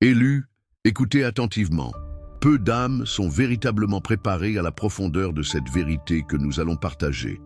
Élus, écoutez attentivement. Peu d'âmes sont véritablement préparées à la profondeur de cette vérité que nous allons partager.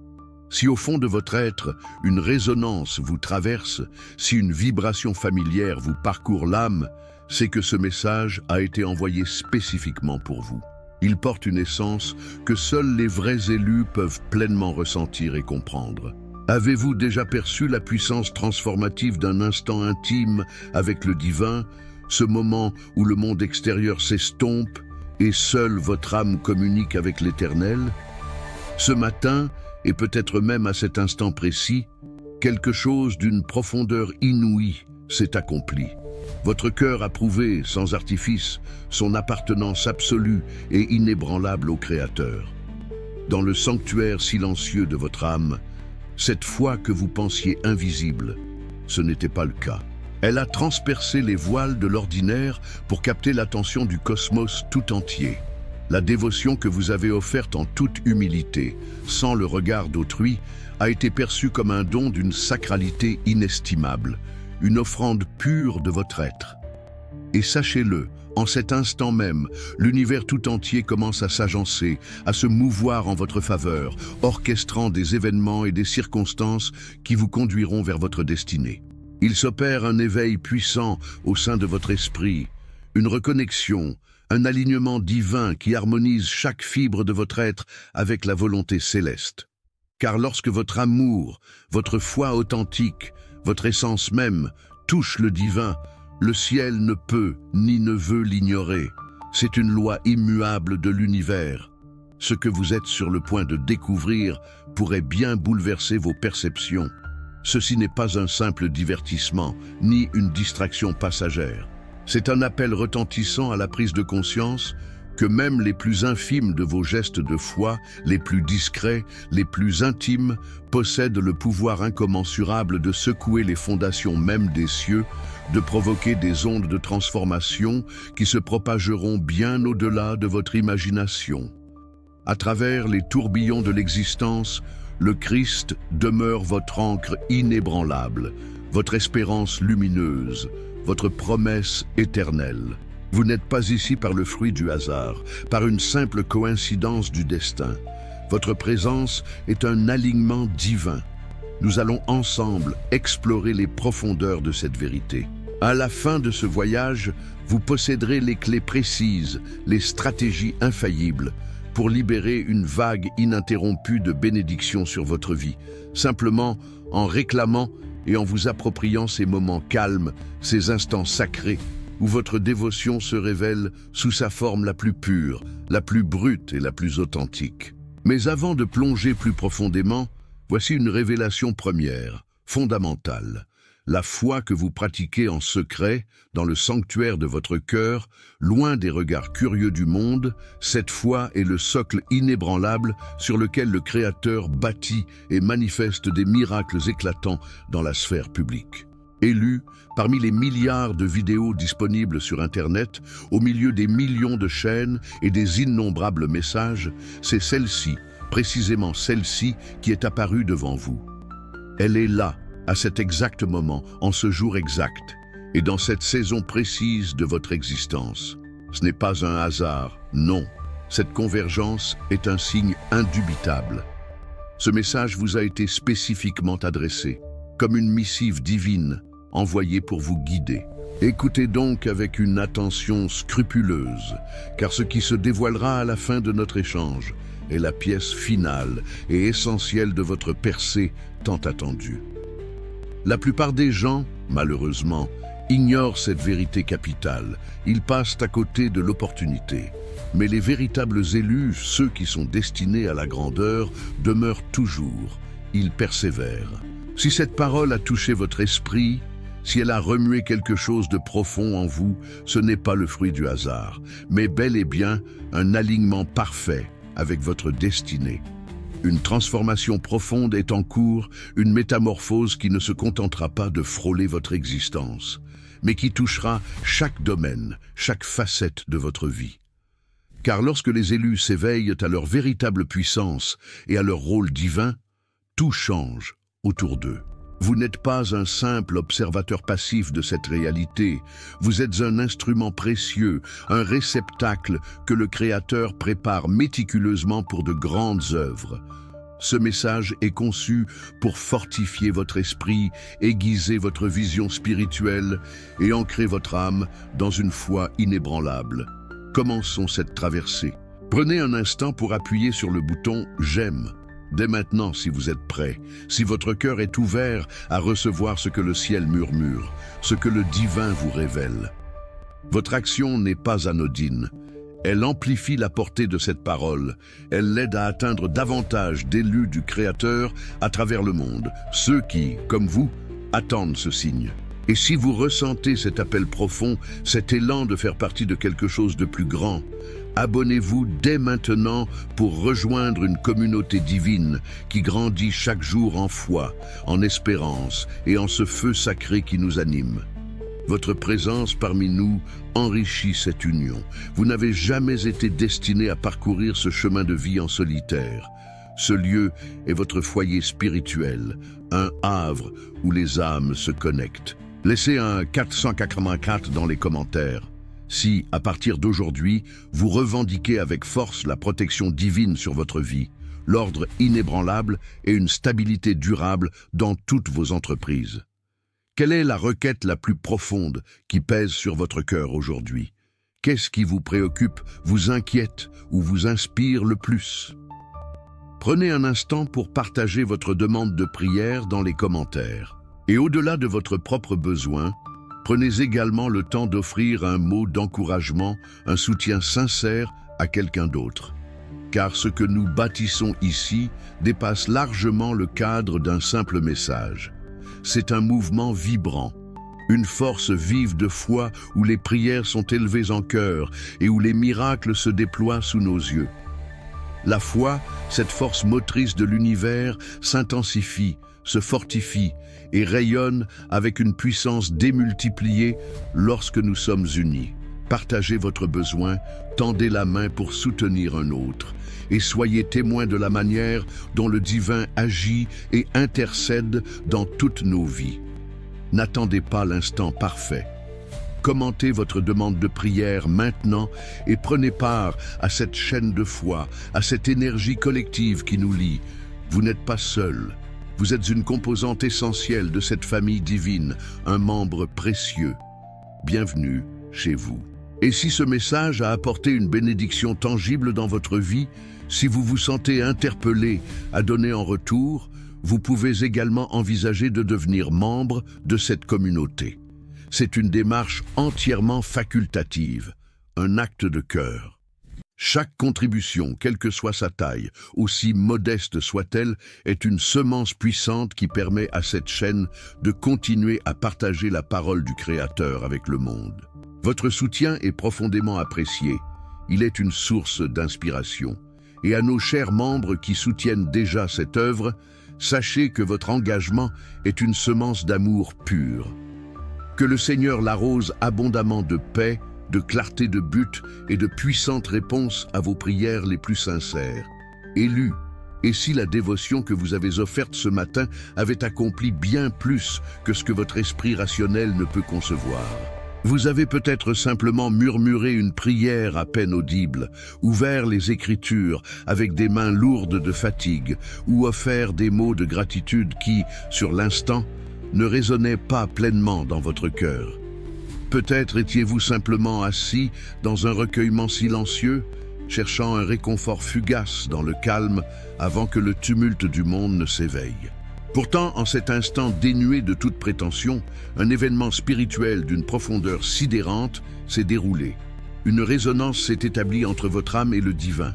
Si au fond de votre être, une résonance vous traverse, si une vibration familière vous parcourt l'âme, c'est que ce message a été envoyé spécifiquement pour vous. Il porte une essence que seuls les vrais élus peuvent pleinement ressentir et comprendre. Avez-vous déjà perçu la puissance transformative d'un instant intime avec le divin, ce moment où le monde extérieur s'estompe et seule votre âme communique avec l'Éternel? Ce matin, et peut-être même à cet instant précis, quelque chose d'une profondeur inouïe s'est accompli. Votre cœur a prouvé, sans artifice, son appartenance absolue et inébranlable au Créateur. Dans le sanctuaire silencieux de votre âme, cette foi que vous pensiez invisible, ce n'était pas le cas. Elle a transpercé les voiles de l'ordinaire pour capter l'attention du cosmos tout entier. La dévotion que vous avez offerte en toute humilité, sans le regard d'autrui, a été perçue comme un don d'une sacralité inestimable, une offrande pure de votre être. Et sachez-le, en cet instant même, l'univers tout entier commence à s'agencer, à se mouvoir en votre faveur, orchestrant des événements et des circonstances qui vous conduiront vers votre destinée. Il s'opère un éveil puissant au sein de votre esprit, une reconnexion, un alignement divin qui harmonise chaque fibre de votre être avec la volonté céleste. Car lorsque votre amour, votre foi authentique, votre essence même touche le divin, le ciel ne peut ni ne veut l'ignorer. C'est une loi immuable de l'univers. Ce que vous êtes sur le point de découvrir pourrait bien bouleverser vos perceptions. Ceci n'est pas un simple divertissement, ni une distraction passagère. C'est un appel retentissant à la prise de conscience que même les plus infimes de vos gestes de foi, les plus discrets, les plus intimes, possèdent le pouvoir incommensurable de secouer les fondations même des cieux, de provoquer des ondes de transformation qui se propageront bien au-delà de votre imagination. À travers les tourbillons de l'existence, le Christ demeure votre ancre inébranlable, votre espérance lumineuse, votre promesse éternelle. Vous n'êtes pas ici par le fruit du hasard, par une simple coïncidence du destin. Votre présence est un alignement divin. Nous allons ensemble explorer les profondeurs de cette vérité. À la fin de ce voyage, vous posséderez les clés précises, les stratégies infaillibles, pour libérer une vague ininterrompue de bénédictions sur votre vie, simplement en réclamant et en vous appropriant ces moments calmes, ces instants sacrés, où votre dévotion se révèle sous sa forme la plus pure, la plus brute et la plus authentique. Mais avant de plonger plus profondément, voici une révélation première, fondamentale. La foi que vous pratiquez en secret, dans le sanctuaire de votre cœur, loin des regards curieux du monde, cette foi est le socle inébranlable sur lequel le Créateur bâtit et manifeste des miracles éclatants dans la sphère publique. Élue, parmi les milliards de vidéos disponibles sur Internet, au milieu des millions de chaînes et des innombrables messages, c'est celle-ci, précisément celle-ci, qui est apparue devant vous. Elle est là, à cet exact moment, en ce jour exact, et dans cette saison précise de votre existence. Ce n'est pas un hasard, non. Cette convergence est un signe indubitable. Ce message vous a été spécifiquement adressé, comme une missive divine, envoyée pour vous guider. Écoutez donc avec une attention scrupuleuse, car ce qui se dévoilera à la fin de notre échange est la pièce finale et essentielle de votre percée tant attendue. La plupart des gens, malheureusement, ignorent cette vérité capitale. Ils passent à côté de l'opportunité. Mais les véritables élus, ceux qui sont destinés à la grandeur, demeurent toujours. Ils persévèrent. Si cette parole a touché votre esprit, si elle a remué quelque chose de profond en vous, ce n'est pas le fruit du hasard, mais bel et bien un alignement parfait avec votre destinée. Une transformation profonde est en cours, une métamorphose qui ne se contentera pas de frôler votre existence, mais qui touchera chaque domaine, chaque facette de votre vie. Car lorsque les élus s'éveillent à leur véritable puissance et à leur rôle divin, tout change autour d'eux. Vous n'êtes pas un simple observateur passif de cette réalité, vous êtes un instrument précieux, un réceptacle que le Créateur prépare méticuleusement pour de grandes œuvres. Ce message est conçu pour fortifier votre esprit, aiguiser votre vision spirituelle et ancrer votre âme dans une foi inébranlable. Commençons cette traversée. Prenez un instant pour appuyer sur le bouton « J'aime ». Dès maintenant, si vous êtes prêt, si votre cœur est ouvert à recevoir ce que le ciel murmure, ce que le divin vous révèle. Votre action n'est pas anodine. Elle amplifie la portée de cette parole. Elle l'aide à atteindre davantage d'élus du Créateur à travers le monde, ceux qui, comme vous, attendent ce signe. Et si vous ressentez cet appel profond, cet élan de faire partie de quelque chose de plus grand, abonnez-vous dès maintenant pour rejoindre une communauté divine qui grandit chaque jour en foi, en espérance et en ce feu sacré qui nous anime. Votre présence parmi nous enrichit cette union. Vous n'avez jamais été destiné à parcourir ce chemin de vie en solitaire. Ce lieu est votre foyer spirituel, un havre où les âmes se connectent. Laissez un 484 dans les commentaires. Si, à partir d'aujourd'hui, vous revendiquez avec force la protection divine sur votre vie, l'ordre inébranlable et une stabilité durable dans toutes vos entreprises. Quelle est la requête la plus profonde qui pèse sur votre cœur aujourd'hui? Qu'est-ce qui vous préoccupe, vous inquiète ou vous inspire le plus? Prenez un instant pour partager votre demande de prière dans les commentaires. Et au-delà de votre propre besoin, prenez également le temps d'offrir un mot d'encouragement, un soutien sincère à quelqu'un d'autre. Car ce que nous bâtissons ici dépasse largement le cadre d'un simple message. C'est un mouvement vibrant, une force vive de foi où les prières sont élevées en chœur et où les miracles se déploient sous nos yeux. La foi, cette force motrice de l'univers, s'intensifie, se fortifie et rayonne avec une puissance démultipliée lorsque nous sommes unis. Partagez votre besoin, tendez la main pour soutenir un autre et soyez témoins de la manière dont le divin agit et intercède dans toutes nos vies. N'attendez pas l'instant parfait. Commentez votre demande de prière maintenant et prenez part à cette chaîne de foi, à cette énergie collective qui nous lie. Vous n'êtes pas seul. Vous êtes une composante essentielle de cette famille divine, un membre précieux. Bienvenue chez vous. Et si ce message a apporté une bénédiction tangible dans votre vie, si vous vous sentez interpellé à donner en retour, vous pouvez également envisager de devenir membre de cette communauté. C'est une démarche entièrement facultative, un acte de cœur. Chaque contribution, quelle que soit sa taille, aussi modeste soit-elle, est une semence puissante qui permet à cette chaîne de continuer à partager la parole du Créateur avec le monde. Votre soutien est profondément apprécié. Il est une source d'inspiration. Et à nos chers membres qui soutiennent déjà cette œuvre, sachez que votre engagement est une semence d'amour pur. Que le Seigneur l'arrose abondamment de paix, de clarté de but et de puissantes réponses à vos prières les plus sincères. Élus, et si la dévotion que vous avez offerte ce matin avait accompli bien plus que ce que votre esprit rationnel ne peut concevoir? Vous avez peut-être simplement murmuré une prière à peine audible, ouvert les Écritures avec des mains lourdes de fatigue, ou offert des mots de gratitude qui, sur l'instant, ne résonnaient pas pleinement dans votre cœur. Peut-être étiez-vous simplement assis dans un recueillement silencieux, cherchant un réconfort fugace dans le calme avant que le tumulte du monde ne s'éveille. Pourtant, en cet instant dénué de toute prétention, un événement spirituel d'une profondeur sidérante s'est déroulé. Une résonance s'est établie entre votre âme et le divin.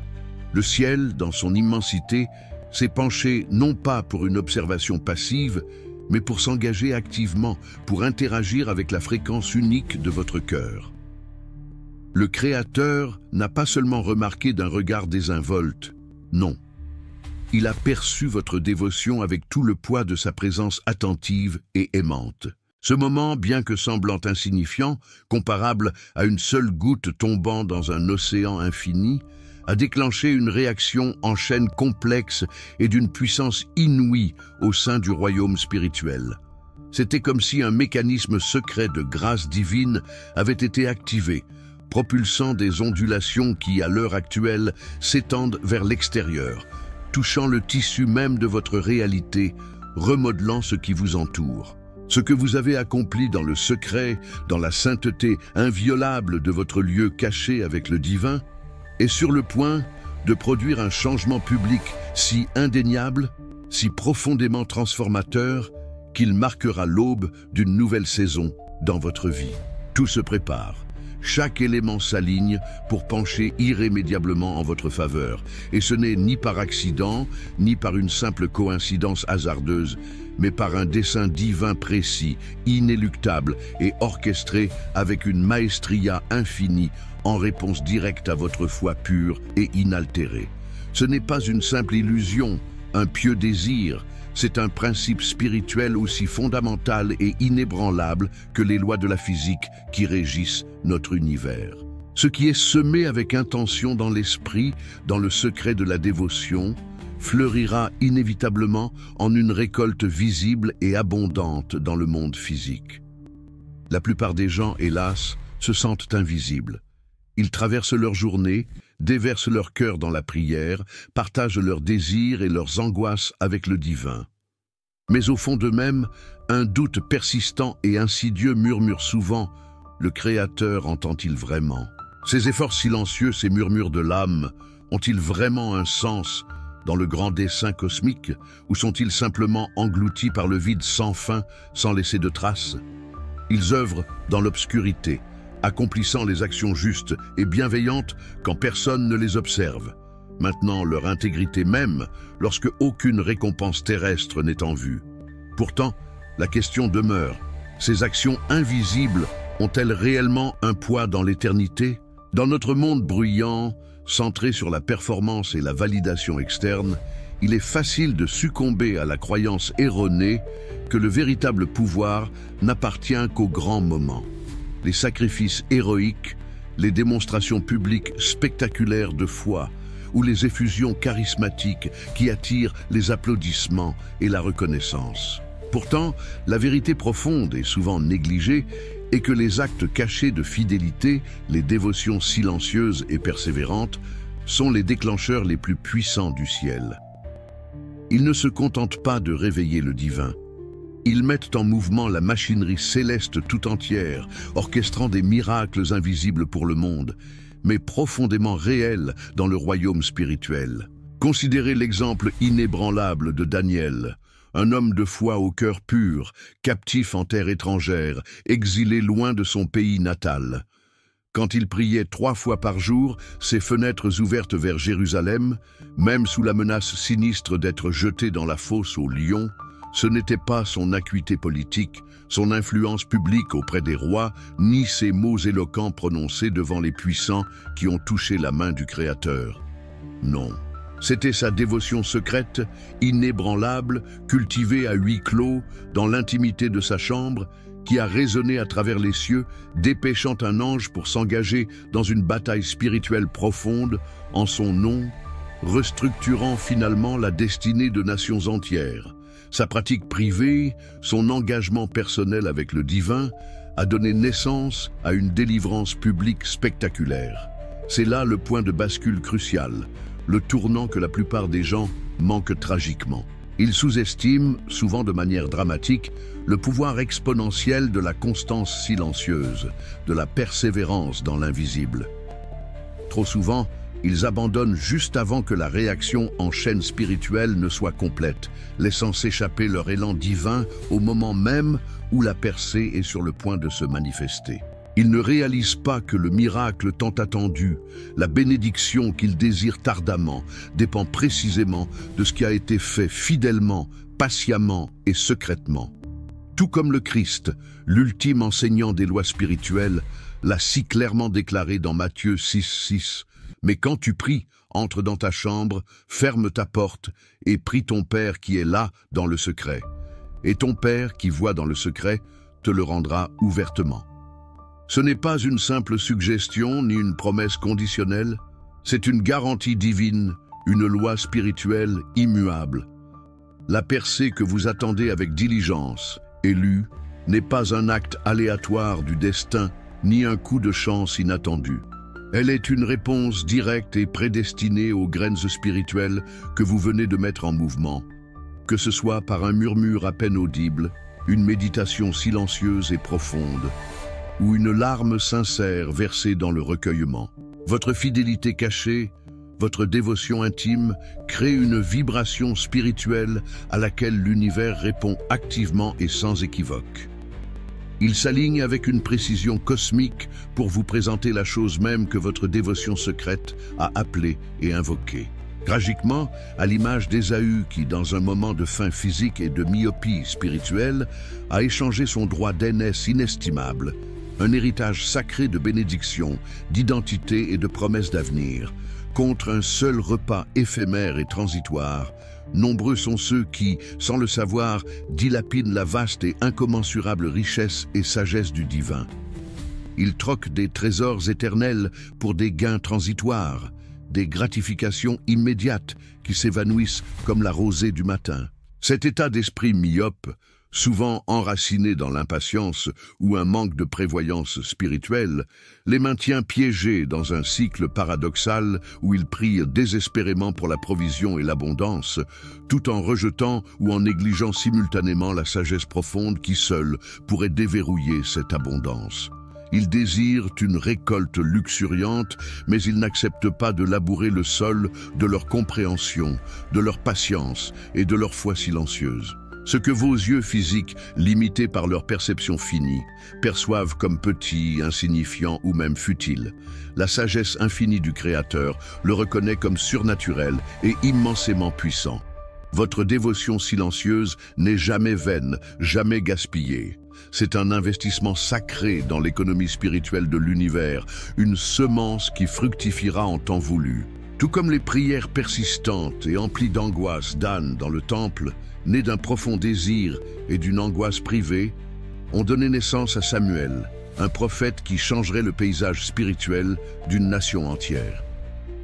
Le ciel, dans son immensité, s'est penché non pas pour une observation passive, mais pour s'engager activement, pour interagir avec la fréquence unique de votre cœur. Le Créateur n'a pas seulement remarqué d'un regard désinvolte, non. Il a perçu votre dévotion avec tout le poids de sa présence attentive et aimante. Ce moment, bien que semblant insignifiant, comparable à une seule goutte tombant dans un océan infini, a déclenché une réaction en chaîne complexe et d'une puissance inouïe au sein du royaume spirituel. C'était comme si un mécanisme secret de grâce divine avait été activé, propulsant des ondulations qui, à l'heure actuelle, s'étendent vers l'extérieur, touchant le tissu même de votre réalité, remodelant ce qui vous entoure. Ce que vous avez accompli dans le secret, dans la sainteté inviolable de votre lieu caché avec le divin, est sur le point de produire un changement public si indéniable, si profondément transformateur, qu'il marquera l'aube d'une nouvelle saison dans votre vie. Tout se prépare. Chaque élément s'aligne pour pencher irrémédiablement en votre faveur. Et ce n'est ni par accident, ni par une simple coïncidence hasardeuse, mais par un dessein divin précis, inéluctable et orchestré avec une maestria infinie en réponse directe à votre foi pure et inaltérée. Ce n'est pas une simple illusion, un pieux désir, c'est un principe spirituel aussi fondamental et inébranlable que les lois de la physique qui régissent notre univers. Ce qui est semé avec intention dans l'esprit, dans le secret de la dévotion, fleurira inévitablement en une récolte visible et abondante dans le monde physique. La plupart des gens, hélas, se sentent invisibles. Ils traversent leur journée, déversent leur cœur dans la prière, partagent leurs désirs et leurs angoisses avec le divin. Mais au fond d'eux-mêmes, un doute persistant et insidieux murmure souvent « Le Créateur entend-il vraiment ?» Ces efforts silencieux, ces murmures de l'âme, ont-ils vraiment un sens dans le grand dessein cosmique, ou sont-ils simplement engloutis par le vide sans fin, sans laisser de traces? Ils œuvrent dans l'obscurité, accomplissant les actions justes et bienveillantes quand personne ne les observe, maintenant leur intégrité même lorsque aucune récompense terrestre n'est en vue. Pourtant, la question demeure, ces actions invisibles ont-elles réellement un poids dans l'éternité? Dans notre monde bruyant, centré sur la performance et la validation externe, il est facile de succomber à la croyance erronée que le véritable pouvoir n'appartient qu'aux grands moments. Les sacrifices héroïques, les démonstrations publiques spectaculaires de foi ou les effusions charismatiques qui attirent les applaudissements et la reconnaissance. Pourtant, la vérité profonde et souvent négligée est que les actes cachés de fidélité, les dévotions silencieuses et persévérantes, sont les déclencheurs les plus puissants du ciel. Ils ne se contentent pas de réveiller le divin. Ils mettent en mouvement la machinerie céleste tout entière, orchestrant des miracles invisibles pour le monde, mais profondément réels dans le royaume spirituel. Considérez l'exemple inébranlable de Daniel, un homme de foi au cœur pur, captif en terre étrangère, exilé loin de son pays natal. Quand il priait 3 fois par jour, ses fenêtres ouvertes vers Jérusalem, même sous la menace sinistre d'être jeté dans la fosse aux lions, ce n'était pas son acuité politique, son influence publique auprès des rois, ni ses mots éloquents prononcés devant les puissants qui ont touché la main du Créateur. Non, c'était sa dévotion secrète, inébranlable, cultivée à huis clos, dans l'intimité de sa chambre, qui a résonné à travers les cieux, dépêchant un ange pour s'engager dans une bataille spirituelle profonde, en son nom, restructurant finalement la destinée de nations entières. Sa pratique privée, son engagement personnel avec le divin, a donné naissance à une délivrance publique spectaculaire. C'est là le point de bascule crucial, le tournant que la plupart des gens manquent tragiquement. Ils sous-estiment, souvent de manière dramatique, le pouvoir exponentiel de la constance silencieuse, de la persévérance dans l'invisible. Trop souvent, ils abandonnent juste avant que la réaction en chaîne spirituelle ne soit complète, laissant s'échapper leur élan divin au moment même où la percée est sur le point de se manifester. Ils ne réalisent pas que le miracle tant attendu, la bénédiction qu'ils désirent ardemment, dépend précisément de ce qui a été fait fidèlement, patiemment et secrètement. Tout comme le Christ, l'ultime enseignant des lois spirituelles, l'a si clairement déclaré dans Matthieu 6,6. Mais quand tu pries, entre dans ta chambre, ferme ta porte et prie ton Père qui est là dans le secret. Et ton Père qui voit dans le secret te le rendra ouvertement. Ce n'est pas une simple suggestion ni une promesse conditionnelle, C'est une garantie divine, une loi spirituelle immuable. La percée que vous attendez avec diligence, élue, n'est pas un acte aléatoire du destin, ni un coup de chance inattendu. Elle est une réponse directe et prédestinée aux graines spirituelles que vous venez de mettre en mouvement. Que ce soit par un murmure à peine audible, une méditation silencieuse et profonde, ou une larme sincère versée dans le recueillement. Votre fidélité cachée, votre dévotion intime crée une vibration spirituelle à laquelle l'univers répond activement et sans équivoque. Il s'aligne avec une précision cosmique pour vous présenter la chose même que votre dévotion secrète a appelée et invoquée. Tragiquement, à l'image d'Ésaü qui, dans un moment de faim physique et de myopie spirituelle, a échangé son droit d'aînesse inestimable, un héritage sacré de bénédiction, d'identité et de promesses d'avenir, contre un seul repas éphémère et transitoire. Nombreux sont ceux qui, sans le savoir, dilapident la vaste et incommensurable richesse et sagesse du divin. Ils troquent des trésors éternels pour des gains transitoires, des gratifications immédiates qui s'évanouissent comme la rosée du matin. Cet état d'esprit myope, souvent enraciné dans l'impatience ou un manque de prévoyance spirituelle, les maintient piégés dans un cycle paradoxal où ils prient désespérément pour la provision et l'abondance, tout en rejetant ou en négligeant simultanément la sagesse profonde qui seule pourrait déverrouiller cette abondance. Ils désirent une récolte luxuriante, mais ils n'acceptent pas de labourer le sol de leur compréhension, de leur patience et de leur foi silencieuse. Ce que vos yeux physiques, limités par leur perception finie, perçoivent comme petit, insignifiant ou même futile, la sagesse infinie du Créateur le reconnaît comme surnaturel et immensément puissant. Votre dévotion silencieuse n'est jamais vaine, jamais gaspillée. C'est un investissement sacré dans l'économie spirituelle de l'univers, une semence qui fructifiera en temps voulu. Tout comme les prières persistantes et emplies d'angoisse d'Anne dans le temple, nées d'un profond désir et d'une angoisse privée, ont donné naissance à Samuel, un prophète qui changerait le paysage spirituel d'une nation entière.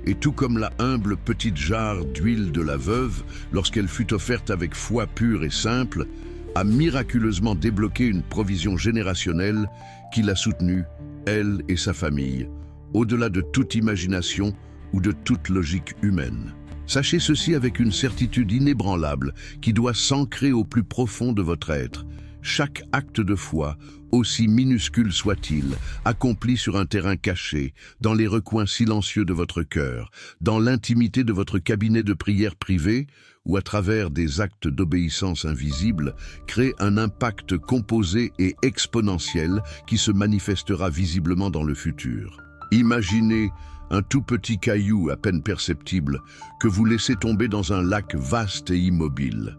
Et tout comme la humble petite jarre d'huile de la veuve, lorsqu'elle fut offerte avec foi pure et simple, a miraculeusement débloqué une provision générationnelle qui l'a soutenue, elle et sa famille, au-delà de toute imagination ou de toute logique humaine. Sachez ceci avec une certitude inébranlable qui doit s'ancrer au plus profond de votre être. Chaque acte de foi, aussi minuscule soit-il, accompli sur un terrain caché, dans les recoins silencieux de votre cœur, dans l'intimité de votre cabinet de prière privé, ou à travers des actes d'obéissance invisibles, crée un impact composé et exponentiel qui se manifestera visiblement dans le futur. Imaginez un tout petit caillou à peine perceptible que vous laissez tomber dans un lac vaste et immobile.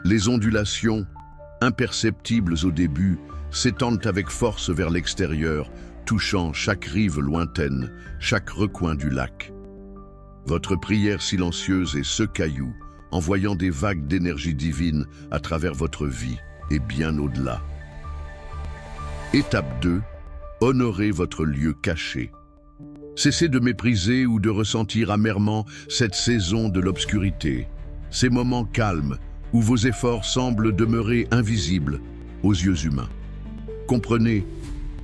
Les ondulations, imperceptibles au début, s'étendent avec force vers l'extérieur, touchant chaque rive lointaine, chaque recoin du lac. Votre prière silencieuse est ce caillou, envoyant des vagues d'énergie divine à travers votre vie et bien au-delà. Étape 2. Honorez votre lieu caché. Cessez de mépriser ou de ressentir amèrement cette saison de l'obscurité, ces moments calmes où vos efforts semblent demeurer invisibles aux yeux humains. Comprenez,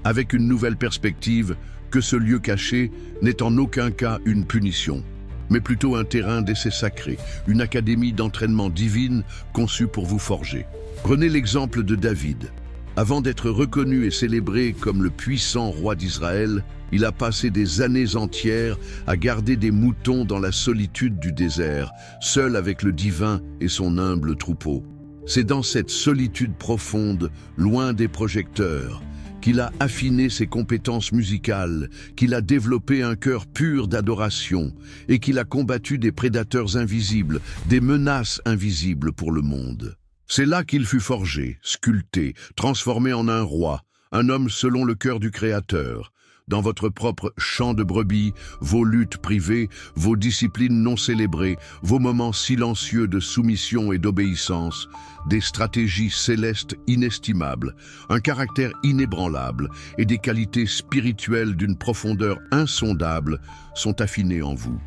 avec une nouvelle perspective, que ce lieu caché n'est en aucun cas une punition, mais plutôt un terrain d'essai sacré, une académie d'entraînement divine conçue pour vous forger. Prenez l'exemple de David. Avant d'être reconnu et célébré comme le puissant roi d'Israël, il a passé des années entières à garder des moutons dans la solitude du désert, seul avec le divin et son humble troupeau. C'est dans cette solitude profonde, loin des projecteurs, qu'il a affiné ses compétences musicales, qu'il a développé un cœur pur d'adoration et qu'il a combattu des prédateurs invisibles, des menaces invisibles pour le monde. C'est là qu'il fut forgé, sculpté, transformé en un roi, un homme selon le cœur du Créateur, dans votre propre champ de brebis, vos luttes privées, vos disciplines non célébrées, vos moments silencieux de soumission et d'obéissance, des stratégies célestes inestimables, un caractère inébranlable et des qualités spirituelles d'une profondeur insondable sont affinées en vous.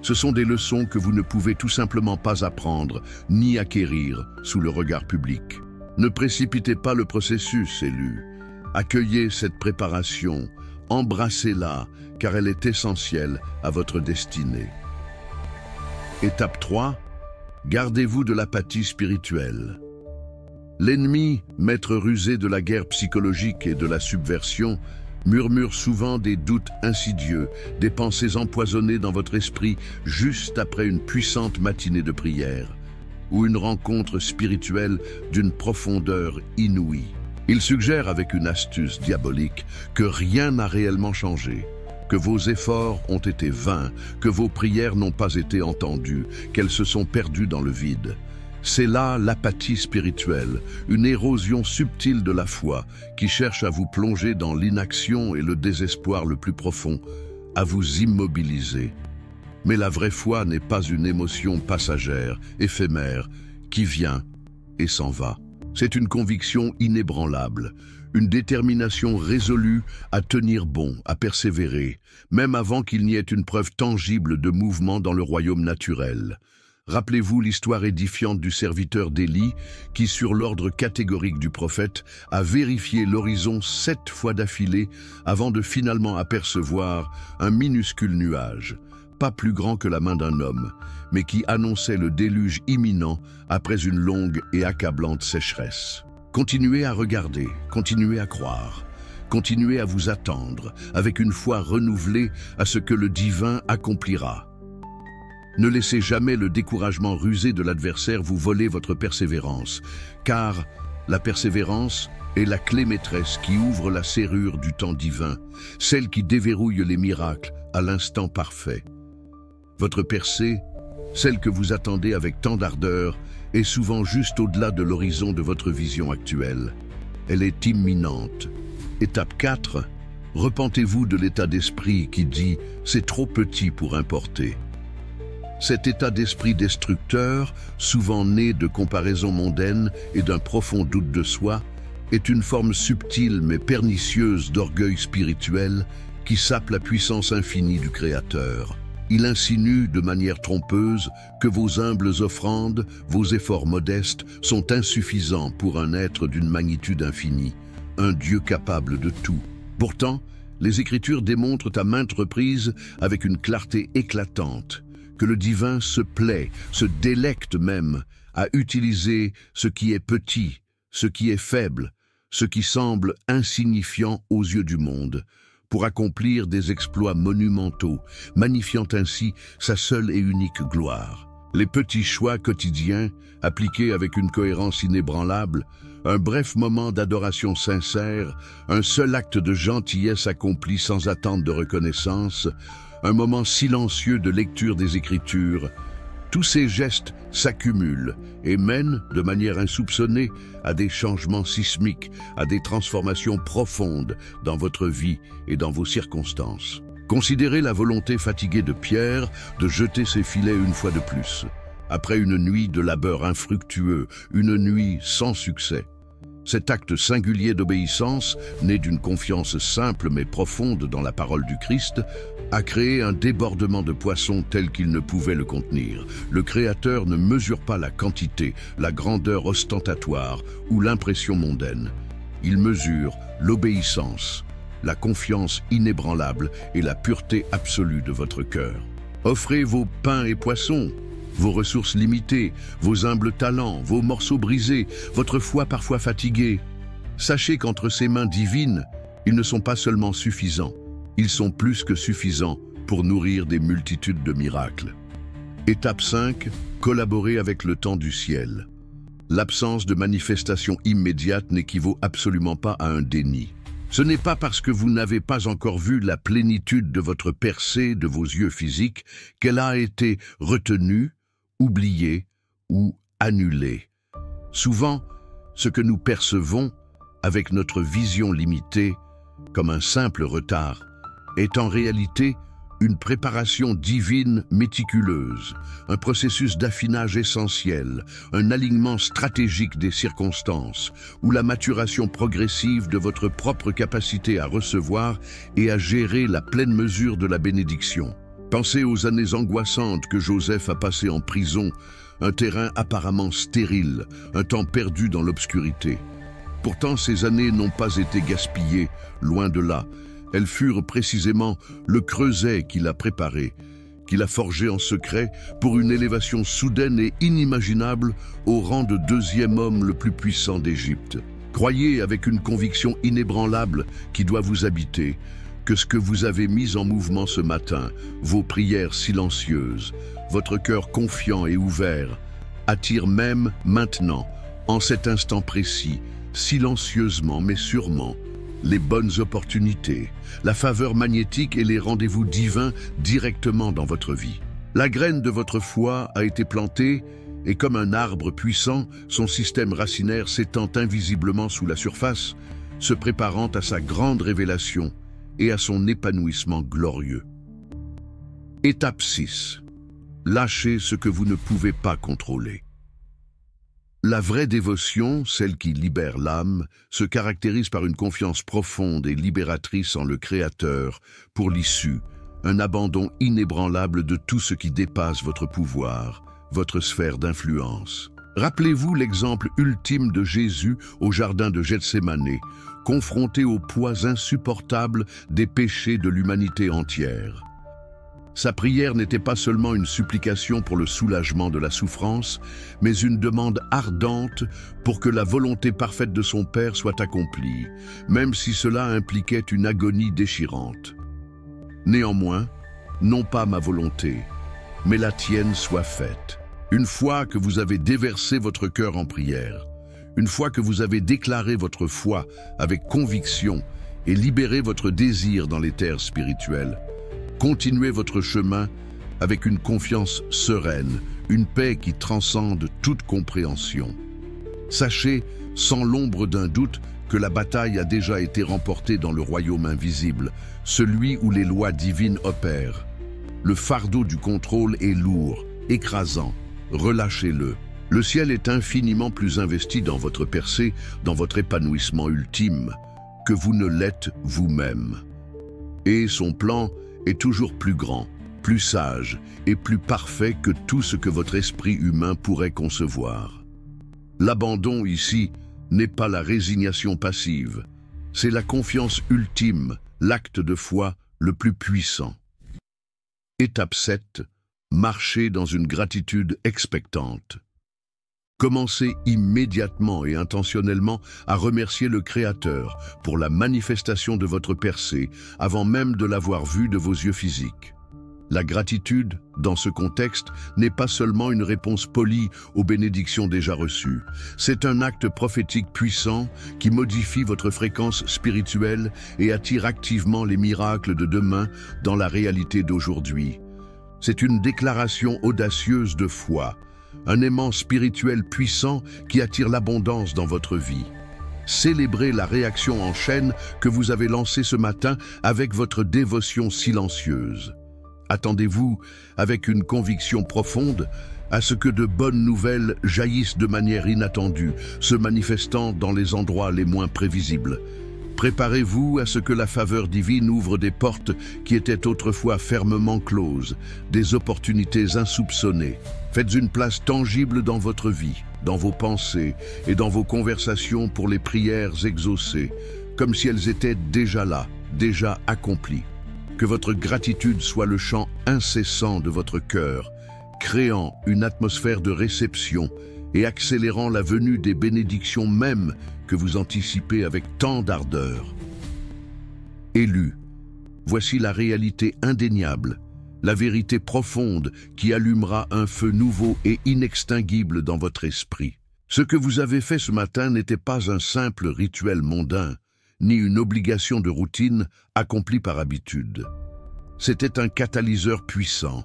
Ce sont des leçons que vous ne pouvez tout simplement pas apprendre ni acquérir sous le regard public. Ne précipitez pas le processus, élus. Accueillez cette préparation, embrassez-la, car elle est essentielle à votre destinée. Étape 3. Gardez-vous de l'apathie spirituelle. L'ennemi, maître rusé de la guerre psychologique et de la subversion, murmure souvent des doutes insidieux, des pensées empoisonnées dans votre esprit juste après une puissante matinée de prière ou une rencontre spirituelle d'une profondeur inouïe. Il suggère avec une astuce diabolique que rien n'a réellement changé, que vos efforts ont été vains, que vos prières n'ont pas été entendues, qu'elles se sont perdues dans le vide. C'est là l'apathie spirituelle, une érosion subtile de la foi qui cherche à vous plonger dans l'inaction et le désespoir le plus profond, à vous immobiliser. Mais la vraie foi n'est pas une émotion passagère, éphémère, qui vient et s'en va. C'est une conviction inébranlable, une détermination résolue à tenir bon, à persévérer, même avant qu'il n'y ait une preuve tangible de mouvement dans le royaume naturel. Rappelez-vous l'histoire édifiante du serviteur d'Élie qui, sur l'ordre catégorique du prophète, a vérifié l'horizon 7 fois d'affilée avant de finalement apercevoir un minuscule nuage, pas plus grand que la main d'un homme, mais qui annonçait le déluge imminent après une longue et accablante sécheresse. Continuez à regarder, continuez à croire, continuez à vous attendre, avec une foi renouvelée à ce que le divin accomplira. Ne laissez jamais le découragement rusé de l'adversaire vous voler votre persévérance, car la persévérance est la clé maîtresse qui ouvre la serrure du temps divin, celle qui déverrouille les miracles à l'instant parfait. Votre percée, celle que vous attendez avec tant d'ardeur, est souvent juste au-delà de l'horizon de votre vision actuelle. Elle est imminente. Étape 4. Repentez-vous de l'état d'esprit qui dit « c'est trop petit pour importer ». Cet état d'esprit destructeur, souvent né de comparaisons mondaines et d'un profond doute de soi, est une forme subtile mais pernicieuse d'orgueil spirituel qui sape la puissance infinie du Créateur. Il insinue de manière trompeuse que vos humbles offrandes, vos efforts modestes sont insuffisants pour un être d'une magnitude infinie, un Dieu capable de tout. Pourtant, les Écritures démontrent à maintes reprises, avec une clarté éclatante, que le divin se plaît, se délecte même, à utiliser ce qui est petit, ce qui est faible, ce qui semble insignifiant aux yeux du monde, pour accomplir des exploits monumentaux, magnifiant ainsi sa seule et unique gloire. Les petits choix quotidiens, appliqués avec une cohérence inébranlable, un bref moment d'adoration sincère, un seul acte de gentillesse accompli sans attente de reconnaissance, un moment silencieux de lecture des Écritures, tous ces gestes s'accumulent et mènent, de manière insoupçonnée, à des changements sismiques, à des transformations profondes dans votre vie et dans vos circonstances. Considérez la volonté fatiguée de Pierre de jeter ses filets une fois de plus, après une nuit de labeur infructueux, une nuit sans succès. Cet acte singulier d'obéissance, né d'une confiance simple mais profonde dans la parole du Christ, a créé un débordement de poissons tel qu'il ne pouvait le contenir. Le Créateur ne mesure pas la quantité, la grandeur ostentatoire ou l'impression mondaine. Il mesure l'obéissance, la confiance inébranlable et la pureté absolue de votre cœur. Offrez vos pains et poissons, vos ressources limitées, vos humbles talents, vos morceaux brisés, votre foi parfois fatiguée. Sachez qu'entre ces mains divines, ils ne sont pas seulement suffisants, ils sont plus que suffisants pour nourrir des multitudes de miracles. Étape 5. Collaborer avec le temps du ciel. L'absence de manifestation immédiate n'équivaut absolument pas à un déni. Ce n'est pas parce que vous n'avez pas encore vu la plénitude de votre percée de vos yeux physiques qu'elle a été retenue, oubliée ou annulée. Souvent, ce que nous percevons avec notre vision limitée comme un simple retard, est en réalité une préparation divine méticuleuse, un processus d'affinage essentiel, un alignement stratégique des circonstances, ou la maturation progressive de votre propre capacité à recevoir et à gérer la pleine mesure de la bénédiction. Pensez aux années angoissantes que Joseph a passées en prison, un terrain apparemment stérile, un temps perdu dans l'obscurité. Pourtant, ces années n'ont pas été gaspillées, loin de là. Elles furent précisément le creuset qu'il a préparé, qu'il a forgé en secret pour une élévation soudaine et inimaginable au rang de deuxième homme le plus puissant d'Égypte. Croyez avec une conviction inébranlable qui doit vous habiter, que ce que vous avez mis en mouvement ce matin, vos prières silencieuses, votre cœur confiant et ouvert, attire même maintenant, en cet instant précis, silencieusement mais sûrement, les bonnes opportunités, la faveur magnétique et les rendez-vous divins directement dans votre vie. La graine de votre foi a été plantée et comme un arbre puissant, son système racinaire s'étend invisiblement sous la surface, se préparant à sa grande révélation et à son épanouissement glorieux. Étape 6. Lâchez ce que vous ne pouvez pas contrôler. La vraie dévotion, celle qui libère l'âme, se caractérise par une confiance profonde et libératrice en le Créateur, pour l'issue, un abandon inébranlable de tout ce qui dépasse votre pouvoir, votre sphère d'influence. Rappelez-vous l'exemple ultime de Jésus au jardin de Gethsémani, confronté aux poids insupportables des péchés de l'humanité entière. Sa prière n'était pas seulement une supplication pour le soulagement de la souffrance, mais une demande ardente pour que la volonté parfaite de son Père soit accomplie, même si cela impliquait une agonie déchirante. Néanmoins, non pas ma volonté, mais la tienne soit faite. Une fois que vous avez déversé votre cœur en prière, une fois que vous avez déclaré votre foi avec conviction et libéré votre désir dans les terres spirituelles, continuez votre chemin avec une confiance sereine, une paix qui transcende toute compréhension. Sachez, sans l'ombre d'un doute, que la bataille a déjà été remportée dans le royaume invisible, celui où les lois divines opèrent. Le fardeau du contrôle est lourd, écrasant. Relâchez-le. Le ciel est infiniment plus investi dans votre percée, dans votre épanouissement ultime, que vous ne l'êtes vous-même. Et son plan est toujours plus grand, plus sage et plus parfait que tout ce que votre esprit humain pourrait concevoir. L'abandon ici n'est pas la résignation passive, c'est la confiance ultime, l'acte de foi le plus puissant. Étape 7. Marchez dans une gratitude expectante. Commencez immédiatement et intentionnellement à remercier le Créateur pour la manifestation de votre percée avant même de l'avoir vue de vos yeux physiques. La gratitude, dans ce contexte, n'est pas seulement une réponse polie aux bénédictions déjà reçues. C'est un acte prophétique puissant qui modifie votre fréquence spirituelle et attire activement les miracles de demain dans la réalité d'aujourd'hui. C'est une déclaration audacieuse de foi, un aimant spirituel puissant qui attire l'abondance dans votre vie. Célébrez la réaction en chaîne que vous avez lancée ce matin avec votre dévotion silencieuse. Attendez-vous, avec une conviction profonde, à ce que de bonnes nouvelles jaillissent de manière inattendue, se manifestant dans les endroits les moins prévisibles. Préparez-vous à ce que la faveur divine ouvre des portes qui étaient autrefois fermement closes, des opportunités insoupçonnées. Faites une place tangible dans votre vie, dans vos pensées et dans vos conversations pour les prières exaucées, comme si elles étaient déjà là, déjà accomplies. Que votre gratitude soit le chant incessant de votre cœur, créant une atmosphère de réception et accélérant la venue des bénédictions même que vous anticipez avec tant d'ardeur. Élu, voici la réalité indéniable, la vérité profonde qui allumera un feu nouveau et inextinguible dans votre esprit. Ce que vous avez fait ce matin n'était pas un simple rituel mondain, ni une obligation de routine accomplie par habitude. C'était un catalyseur puissant,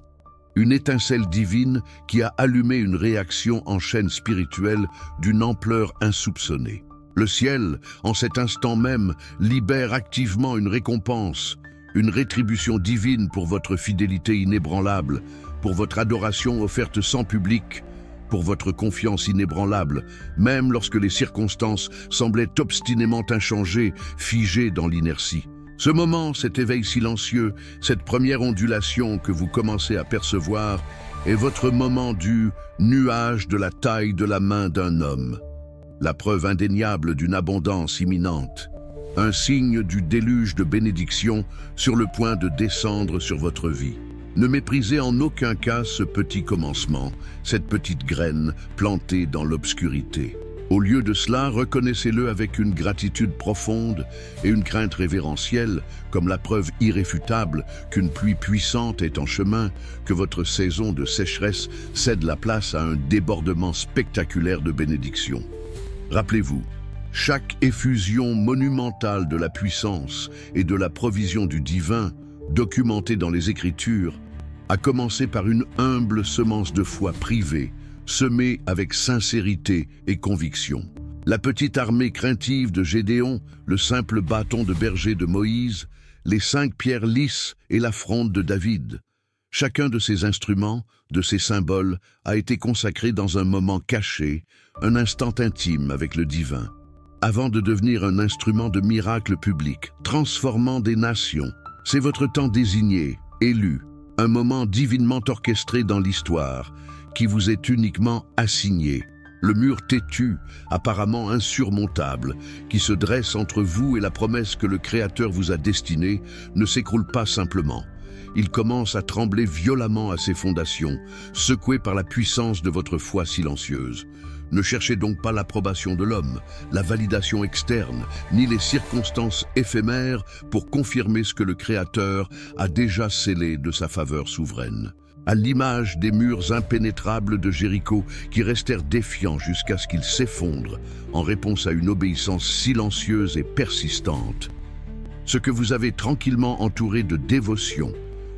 une étincelle divine qui a allumé une réaction en chaîne spirituelle d'une ampleur insoupçonnée. Le ciel, en cet instant même, libère activement une récompense, une rétribution divine pour votre fidélité inébranlable, pour votre adoration offerte sans public, pour votre confiance inébranlable, même lorsque les circonstances semblaient obstinément inchangées, figées dans l'inertie. Ce moment, cet éveil silencieux, cette première ondulation que vous commencez à percevoir, est votre moment du nuage de la taille de la main d'un homme. La preuve indéniable d'une abondance imminente. Un signe du déluge de bénédiction sur le point de descendre sur votre vie. Ne méprisez en aucun cas ce petit commencement, cette petite graine plantée dans l'obscurité. Au lieu de cela, reconnaissez-le avec une gratitude profonde et une crainte révérentielle, comme la preuve irréfutable qu'une pluie puissante est en chemin, que votre saison de sécheresse cède la place à un débordement spectaculaire de bénédiction. Rappelez-vous, chaque effusion monumentale de la puissance et de la provision du divin, documentée dans les Écritures, a commencé par une humble semence de foi privée, semée avec sincérité et conviction. La petite armée craintive de Gédéon, le simple bâton de berger de Moïse, les 5 pierres lisses et la fronde de David. Chacun de ces instruments, de ces symboles, a été consacré dans un moment caché, un instant intime avec le divin, avant de devenir un instrument de miracle public, transformant des nations. C'est votre temps désigné, élu, un moment divinement orchestré dans l'histoire, qui vous est uniquement assigné. Le mur têtu, apparemment insurmontable, qui se dresse entre vous et la promesse que le Créateur vous a destinée, ne s'écroule pas simplement. Il commence à trembler violemment à ses fondations, secoué par la puissance de votre foi silencieuse. Ne cherchez donc pas l'approbation de l'homme, la validation externe, ni les circonstances éphémères pour confirmer ce que le Créateur a déjà scellé de sa faveur souveraine. À l'image des murs impénétrables de Jéricho qui restèrent défiants jusqu'à ce qu'ils s'effondrent en réponse à une obéissance silencieuse et persistante. Ce que vous avez tranquillement entouré de dévotion,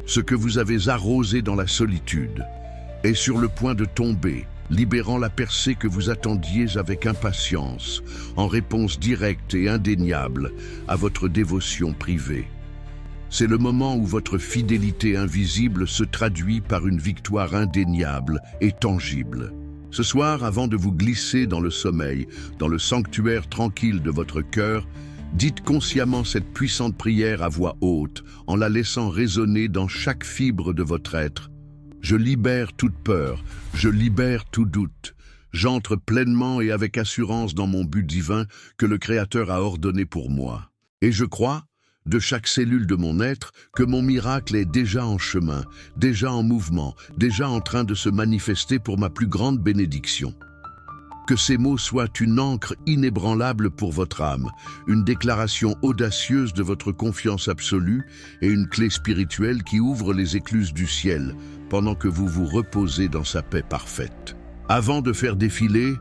ce que vous avez arrosé dans la solitude, est sur le point de tomber, libérant la percée que vous attendiez avec impatience, en réponse directe et indéniable à votre dévotion privée. C'est le moment où votre fidélité invisible se traduit par une victoire indéniable et tangible. Ce soir, avant de vous glisser dans le sommeil, dans le sanctuaire tranquille de votre cœur, dites consciemment cette puissante prière à voix haute, en la laissant résonner dans chaque fibre de votre être. Je libère toute peur, je libère tout doute. J'entre pleinement et avec assurance dans mon but divin que le Créateur a ordonné pour moi. Et je crois, de chaque cellule de mon être, que mon miracle est déjà en chemin, déjà en mouvement, déjà en train de se manifester pour ma plus grande bénédiction. Que ces mots soient une encre inébranlable pour votre âme, une déclaration audacieuse de votre confiance absolue et une clé spirituelle qui ouvre les écluses du ciel pendant que vous vous reposez dans sa paix parfaite. Avant de faire défiler,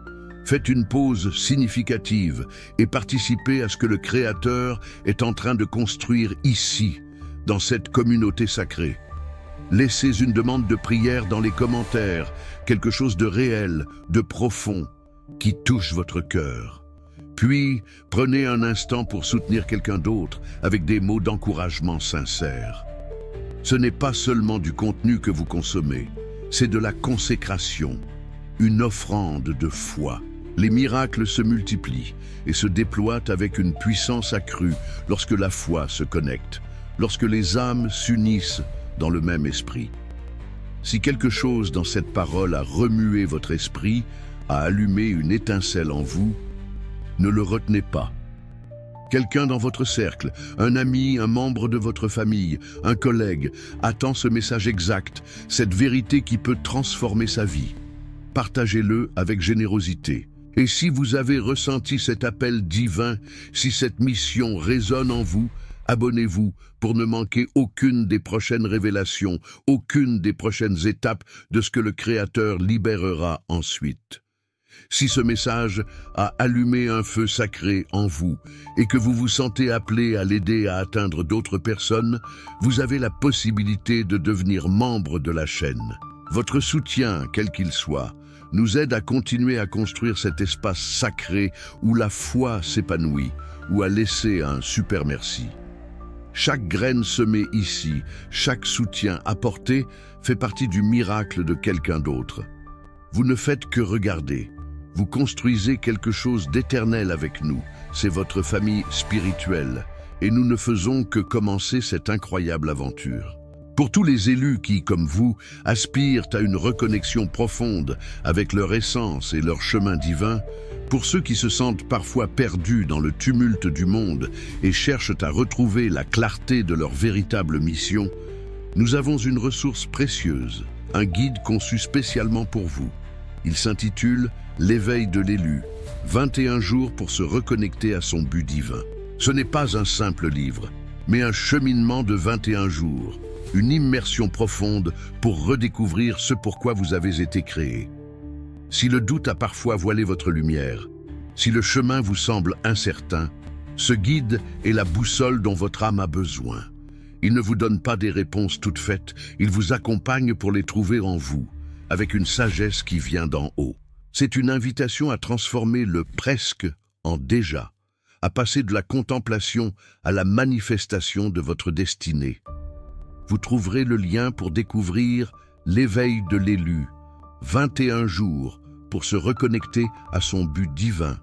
faites une pause significative et participez à ce que le Créateur est en train de construire ici, dans cette communauté sacrée. Laissez une demande de prière dans les commentaires, quelque chose de réel, de profond, qui touche votre cœur. Puis, prenez un instant pour soutenir quelqu'un d'autre avec des mots d'encouragement sincères. Ce n'est pas seulement du contenu que vous consommez, c'est de la consécration, une offrande de foi. Les miracles se multiplient et se déploient avec une puissance accrue lorsque la foi se connecte, lorsque les âmes s'unissent dans le même esprit. Si quelque chose dans cette parole a remué votre esprit, a allumé une étincelle en vous, ne le retenez pas. Quelqu'un dans votre cercle, un ami, un membre de votre famille, un collègue, attend ce message exact, cette vérité qui peut transformer sa vie. Partagez-le avec générosité. Et si vous avez ressenti cet appel divin, si cette mission résonne en vous, abonnez-vous pour ne manquer aucune des prochaines révélations, aucune des prochaines étapes de ce que le Créateur libérera ensuite. Si ce message a allumé un feu sacré en vous et que vous vous sentez appelé à l'aider à atteindre d'autres personnes, vous avez la possibilité de devenir membre de la chaîne. Votre soutien, quel qu'il soit, nous aide à continuer à construire cet espace sacré où la foi s'épanouit, ou à laisser un super merci. Chaque graine semée ici, chaque soutien apporté fait partie du miracle de quelqu'un d'autre. Vous ne faites que regarder. Vous construisez quelque chose d'éternel avec nous. C'est votre famille spirituelle. Et nous ne faisons que commencer cette incroyable aventure. Pour tous les élus qui, comme vous, aspirent à une reconnexion profonde avec leur essence et leur chemin divin, pour ceux qui se sentent parfois perdus dans le tumulte du monde et cherchent à retrouver la clarté de leur véritable mission, nous avons une ressource précieuse, un guide conçu spécialement pour vous. Il s'intitule « L'éveil de l'élu », 21 jours pour se reconnecter à son but divin. Ce n'est pas un simple livre, mais un cheminement de 21 jours, une immersion profonde pour redécouvrir ce pourquoi vous avez été créé. Si le doute a parfois voilé votre lumière, si le chemin vous semble incertain, ce guide est la boussole dont votre âme a besoin. Il ne vous donne pas des réponses toutes faites, il vous accompagne pour les trouver en vous, avec une sagesse qui vient d'en haut. C'est une invitation à transformer le presque en déjà, à passer de la contemplation à la manifestation de votre destinée. Vous trouverez le lien pour découvrir l'éveil de l'élu, 21 jours pour se reconnecter à son but divin,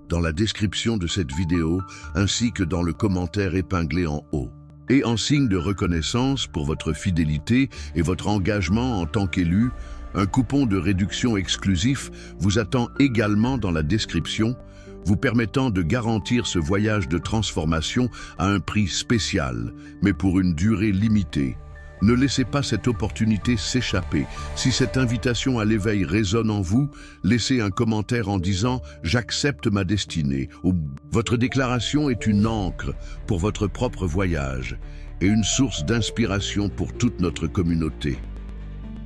dans la description de cette vidéo ainsi que dans le commentaire épinglé en haut. Et en signe de reconnaissance pour votre fidélité et votre engagement en tant qu'élu, un coupon de réduction exclusif vous attend également dans la description, vous permettant de garantir ce voyage de transformation à un prix spécial, mais pour une durée limitée. Ne laissez pas cette opportunité s'échapper. Si cette invitation à l'éveil résonne en vous, laissez un commentaire en disant « J'accepte ma destinée » ou votre déclaration est une ancre pour votre propre voyage et une source d'inspiration pour toute notre communauté.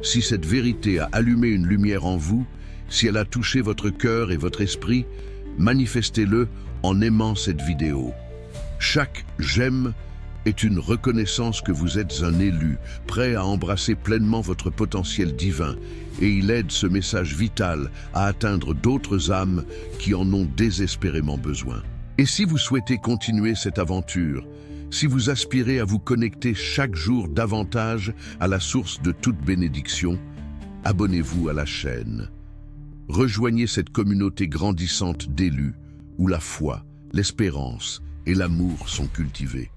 Si cette vérité a allumé une lumière en vous, si elle a touché votre cœur et votre esprit, manifestez-le en aimant cette vidéo. Chaque « j'aime » est une reconnaissance que vous êtes un élu, prêt à embrasser pleinement votre potentiel divin, et il aide ce message vital à atteindre d'autres âmes qui en ont désespérément besoin. Et si vous souhaitez continuer cette aventure, si vous aspirez à vous connecter chaque jour davantage à la source de toute bénédiction, abonnez-vous à la chaîne. Rejoignez cette communauté grandissante d'élus, où la foi, l'espérance et l'amour sont cultivés.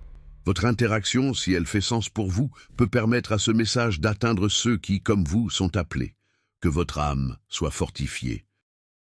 Votre interaction, si elle fait sens pour vous, peut permettre à ce message d'atteindre ceux qui, comme vous, sont appelés. Que votre âme soit fortifiée.